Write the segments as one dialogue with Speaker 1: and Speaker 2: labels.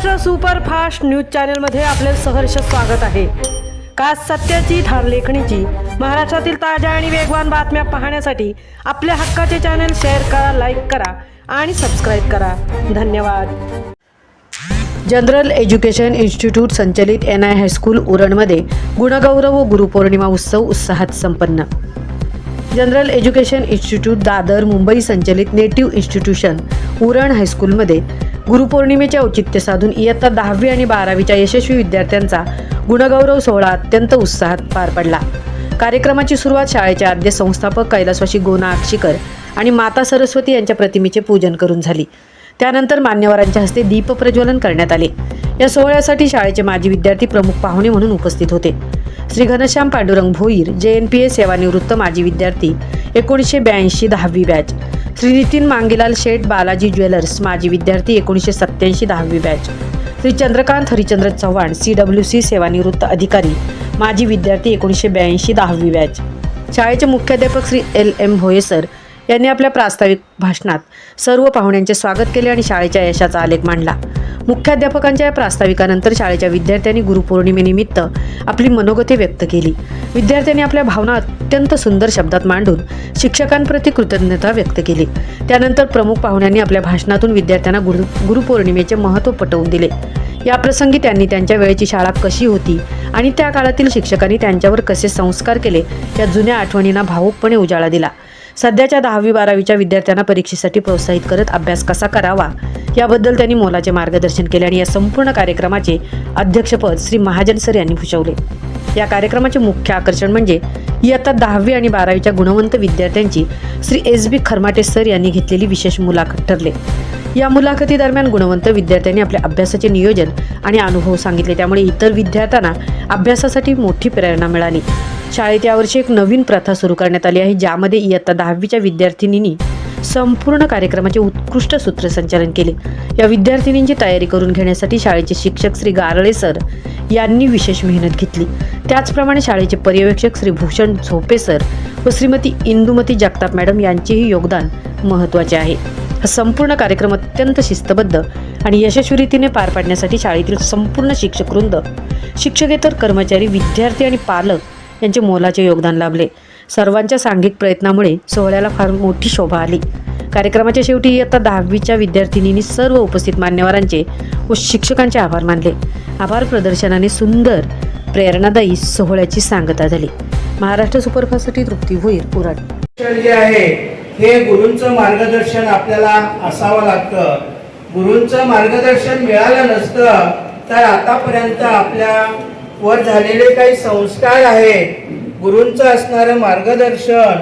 Speaker 1: Maharashtra superfast news चॅनलमध्ये आपले सहर्ष स्वागत आहे। खास सत्याची ठार लेखणीची महाराष्ट्रातील ताज्या आणि वेगवान बातम्या पाहण्यासाठी आपल्या हक्काचे चॅनल शेअर करा, लाईक करा आणि सबस्क्राइब करा। धन्यवाद। जनरल एज्युकेशन इन्स्टिट्यूट संचलित NI हायस्कूल उरणमध्ये गुणगौरव व गुरुपौर्णिमा उत्सव उत्साहात संपन्न। General education institute Dadar Mumbai संचलित नेटिव्ह इन्स्टिट्यूशन उरण हायस्कूलमध्ये गुरुपौर्णिमेचे औचित्य साधून इयत्ता 10वी आणि 12वीच्या यशस्वी विद्यार्थ्यांचा गुणगौरव सोहळा अत्यंत उत्साहात पार पडला। कार्यक्रमाची सुरुवात शाळेचे आद्य संस्थापक कैलासवासी गोना अक्षीकर आणि माता सरस्वती यांच्या प्रतिमेचे पूजन करून झाली। त्यानंतर मान्यवरांच्या हस्ते दीप प्रज्वलन करण्यात आले। या सोहळ्यासाठी शाळेचे माजी विद्यार्थी प्रमुख पाहुणे म्हणून उपस्थित होते। श्री घनश्याम पांडुरंग भोईर JNPA सेवानिवृत्त माजी विद्यार्थी 1982 10वी बॅच, श्री नितीन मांगेलाल शेठ बालाजी ज्वेलर्स माजी विद्यार्थी 1987 10वी बॅच, श्री चंद्रकांत हरिचंद्र चव्हाण CWC सेवानिवृत्त अधिकारी माजी विद्यार्थी 1982 10वी बॅच। शाळेचे मुख्याध्यापक श्री LM भोये सर यांनी आपल्या प्रास्ताविक भाषणात सर्व पाहुण्यांचे स्वागत केले आणि शाळेच्या यशाचा आलेख मांडला। मुख्याध्यापकांच्या या प्रास्ताविकानंतर शाळेच्या विद्यार्थ्यांनी गुरुपौर्णिमेनिमित्त आपली मनोगते व्यक्त केली। विद्यार्थ्यांनी आपल्या भावना अत्यंत सुंदर शब्दात मांडून शिक्षकांप्रती कृतज्ञता व्यक्त केली। त्यानंतर प्रमुख पाहुण्यांनी आपल्या भाषणातून विद्यार्थ्यांना गुरुपौर्णिमेचे महत्त्व पटवून दिले। या प्रसंगी त्यांनी त्यांच्या वेळेची शाळा कशी होती आणि त्या काळातील शिक्षकांनी त्यांच्यावर कसे संस्कार केले या जुन्या आठवणींना भावुकपणे उजाळा दिला। सध्याच्या 10वी 12वीच्या विद्यार्थ्यांना परीक्षेसाठी प्रोत्साहित करत अभ्यास कसा करावा याबद्दल त्यांनी मोलाचे मार्गदर्शन केले आणि या संपूर्ण कार्यक्रमाचे अध्यक्षपद श्री महाजन सर यांनी भूषवले। या कार्यक्रमाचे मुख्य आकर्षण म्हणजे इयत्ता 10वी आणि 12वीच्या गुणवंत विद्यार्थ्यांची श्री SB खरमाटे सर यांनी घेतलेली विशेष मुलाखत ठरले। या मुलाखतीदरम्यान गुणवंत विद्यार्थ्यांनी आपल्या अभ्यासाचे नियोजन आणि अनुभव सांगितले, त्यामुळे इतर विद्यार्थ्यांना अभ्यासासाठी मोठी प्रेरणा मिळाली। शाळेत यावर्षी एक नवीन प्रथा सुरू करण्यात आली आहे, ज्यामध्ये इयत्ता 10वीच्या विद्यार्थिनींनी संपूर्ण कार्यक्रमाचे उत्कृष्ट सूत्रसंचालन केले। या विद्यार्थिनींची तयारी करून घेण्यासाठी शाळेचे शिक्षक श्री गारळे सर यांनी विशेष मेहनत घेतली। त्याचप्रमाणे शाळेचे पर्यवेक्षक श्री भूषण झोपे सर व श्रीमती इंदुमती जगताप मॅडम यांचेही योगदान महत्त्वाचे आहे। हा संपूर्ण कार्यक्रम अत्यंत शिस्तबद्ध आणि यशस्वी रीतीने पार पाडण्यासाठी शाळेतील संपूर्ण शिक्षकवृंद, शिक्षकेतर कर्मचारी, विद्यार्थी आणि पालक यांचे मोलाचे योगदान लाभले। सर्वांच्या सांघिक प्रयत्नामुळे सोहळ्याला फार मोठी शोभा आली। कार्यक्रमाच्या शेवटी इयत्ता 10वीच्या विद्यार्थिनींनी सर्व उपस्थित मान्यवरांचे व शिक्षकांचे आभार मानले। आभार प्रदर्शनाने सुंदर प्रेरणादायी सोहळ्याची सांगता झाली। महाराष्ट्र सुपरफास्टसाठी तृप्ती भोईर उरण।
Speaker 2: जे आहे हे गुरूंचं मार्गदर्शन आपल्याला असावं लागतं। गुरूंचं मार्गदर्शन मिळालं नसतं तर आतापर्यंत आपल्या वर झालेले काही संस्कार आहेत, गुरूंचं असणारं मार्गदर्शन,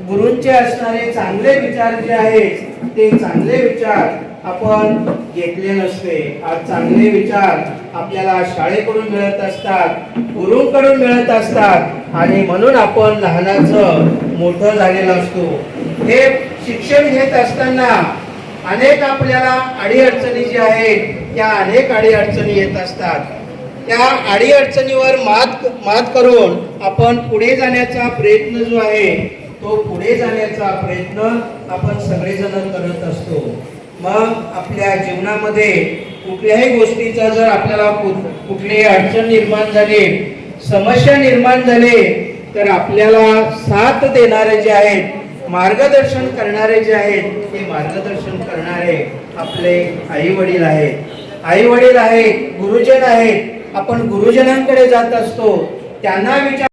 Speaker 2: गुरूंचे असणारे चांगले विचार जे आहेत ते चांगले विचार आपण घेतले नसते। आज चांगले विचार आपल्याला शाळेकडून मिळत असतात, गुरूंकडून मिळत असतात आणि म्हणून आपण लहानाचं मोठं झालेलं असतो। हे शिक्षण घेत असताना अनेक आपल्याला अडीअडचणी जी आहेत त्या अनेक अडीअडचणी येत असतात। त्या अडीअडचणीवर मात करून आपण पुढे जाण्याचा प्रयत्न जो आहे तो पुढे जाण्याचा प्रयत्न आपण सगळेजण करत असतो। मग आपल्या जीवनामध्ये कुठल्याही गोष्टीचा जर आपल्याला कुठलीही अडचण निर्माण झाली, समस्या निर्माण झाली तर आपल्याला साथ देणारे जे आहेत, मार्गदर्शन करणारे जे आहेत ते मार्गदर्शन करणारे आपले आई वडील आहेत। आई वडील आहेत, गुरुजन आहेत। आपण गुरुजनांकडे जात असतो, त्यांना विचार